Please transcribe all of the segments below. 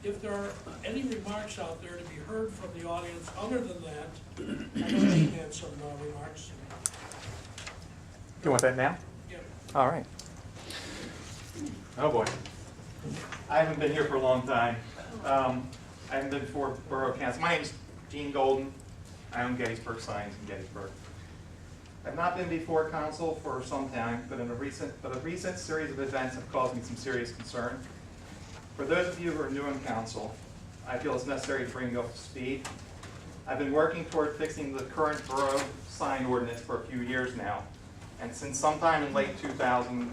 if there are any remarks out there to be heard from the audience other than that, I know Dean had some remarks. You want that now? Yeah. All right. Oh boy. I haven't been here for a long time. I haven't been before Borough Council. My name's Gene Golden. I own Gettysburg Signs in Gettysburg. I've not been before council for some time, but a recent series of events have caused me some serious concern. For those of you who are new in council, I feel it's necessary to bring you up to speed. I've been working toward fixing the current borough sign ordinance for a few years now, and since sometime in late 2000,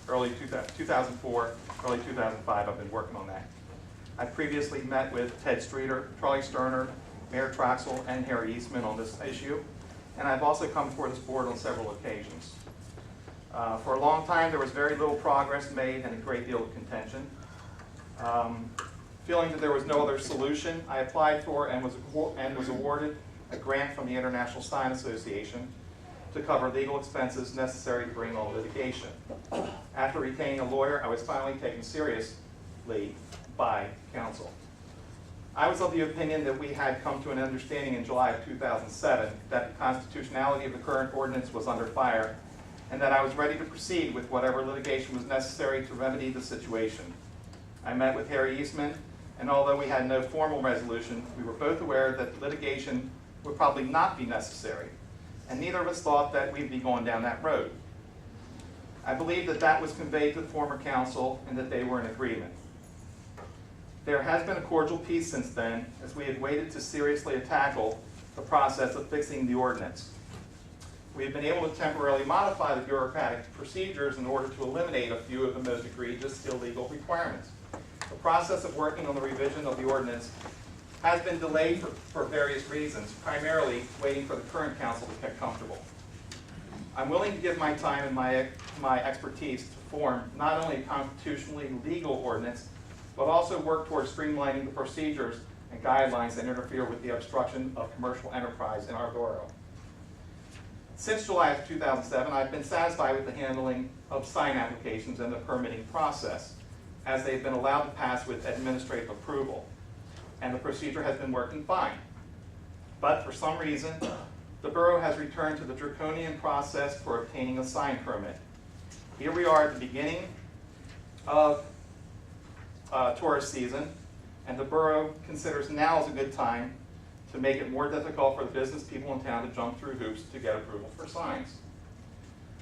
early 2004, early 2005, I've been working on that. I previously met with Ted Streeter, Charlie Sterner, Mayor Troxel, and Harry Eastman on this issue, and I've also come before this board on several occasions. For a long time, there was very little progress made and a great deal of contention. Feeling that there was no other solution, I applied for and was awarded a grant from the International Sign Association to cover legal expenses necessary to bring on litigation. After retaining a lawyer, I was finally taken seriously by council. I was of the opinion that we had come to an understanding in July of 2007 that the constitutionality of the current ordinance was under fire, and that I was ready to proceed with whatever litigation was necessary to remedy the situation. I met with Harry Eastman, and although we had no formal resolution, we were both aware that litigation would probably not be necessary, and neither of us thought that we'd be going down that road. I believe that that was conveyed to the former council and that they were in agreement. There has been a cordial peace since then, as we have waited to seriously tackle the process of fixing the ordinance. We have been able to temporarily modify the bureaucratic procedures in order to eliminate a few of the most egregious illegal requirements. The process of working on the revision of the ordinance has been delayed for various reasons, primarily waiting for the current council to get comfortable. I'm willing to give my time and my expertise to form not only a constitutionally legal ordinance, but also work towards streamlining the procedures and guidelines that interfere with the obstruction of commercial enterprise in our borough. Since July of 2007, I've been satisfied with the handling of sign applications and the permitting process, as they've been allowed to pass with administrative approval, and the procedure has been working fine. But for some reason, the borough has returned to the draconian process for obtaining a sign permit. Here we are at the beginning of tourist season, and the borough considers now is a good time to make it more difficult for the business people in town to jump through hoops to get approval for signs.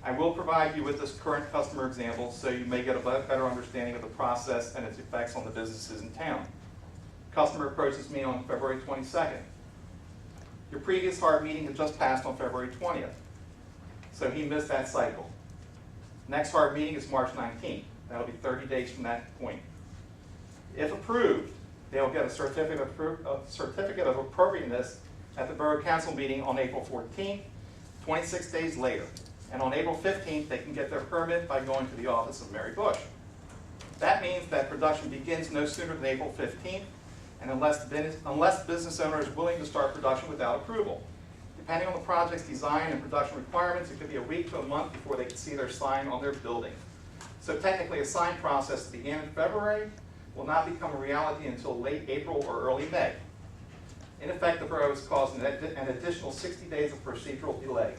I will provide you with this current customer example so you may get a better understanding of the process and its effects on the businesses in town. Customer approaches me on February 22nd. Your previous hard meeting had just passed on February 20th, so he missed that cycle. Next hard meeting is March 19th. That'll be 30 days from that point. If approved, they'll get a certificate of appropriateness at the Borough Council meeting on April 14th, 26 days later. And on April 15th, they can get their permit by going to the office of Mary Bush. That means that production begins no sooner than April 15th, and unless the business owner is willing to start production without approval. Depending on the project's design and production requirements, it could be a week to a month before they can see their sign on their building. So technically, a sign process that began in February will not become a reality until late April or early May. In effect, the borough has caused an additional 60 days of procedural delay.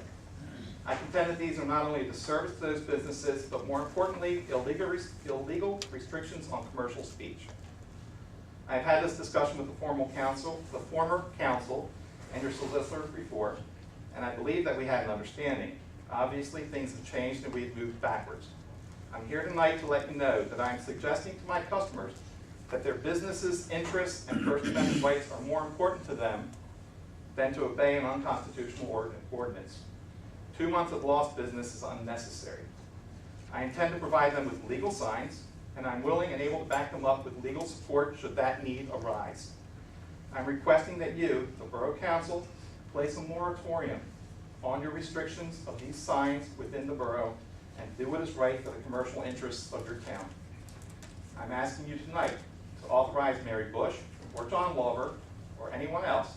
I contend that these are not only a disservice to those businesses, but more importantly, illegal restrictions on commercial speech. I've had this discussion with the former council, and your solicitor before, and I believe that we had an understanding. Obviously, things have changed and we've moved backwards. I'm here tonight to let you know that I'm suggesting to my customers that their business's interests and First Amendment rights are more important to them than to obey an unconstitutional ordinance. 2 months of lost business is unnecessary. I intend to provide them with legal signs, and I'm willing and able to back them up with legal support should that need arise. I'm requesting that you, the Borough Council, place a moratorium on your restrictions of these signs within the borough and do what is right for the commercial interests of your town. I'm asking you tonight to authorize Mary Bush or John Lover or anyone else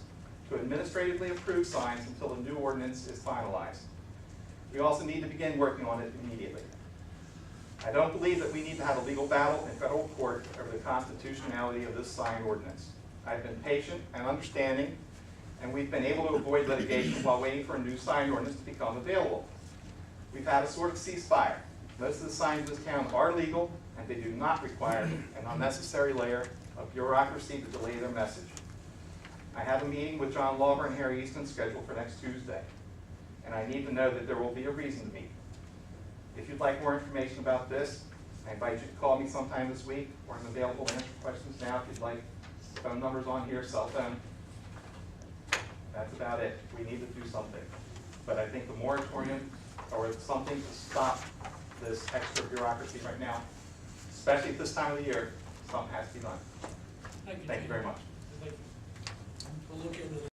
to administratively approve signs until the new ordinance is finalized. We also need to begin working on it immediately. I don't believe that we need to have a legal battle in federal court over the constitutionality of this sign ordinance. I've been patient and understanding, and we've been able to avoid litigation while waiting for a new sign ordinance to become available. We've had a sort of ceasefire. Most of the signs in this town are legal, and they do not require an unnecessary layer of bureaucracy to delay their message. I have a meeting with John Lawver and Harry Easton scheduled for next Tuesday, and I need to know that there will be a reason to meet. If you'd like more information about this, I invite you to call me sometime this week, or I'm available to answer questions now if you'd like. Phone number's on here, cell phone. That's about it. We need to do something. But I think the moratorium, or something to stop this extra bureaucracy right now, especially at this time of the year, something has to be done. Thank you. Thank you very much. Thank you. We'll look into that.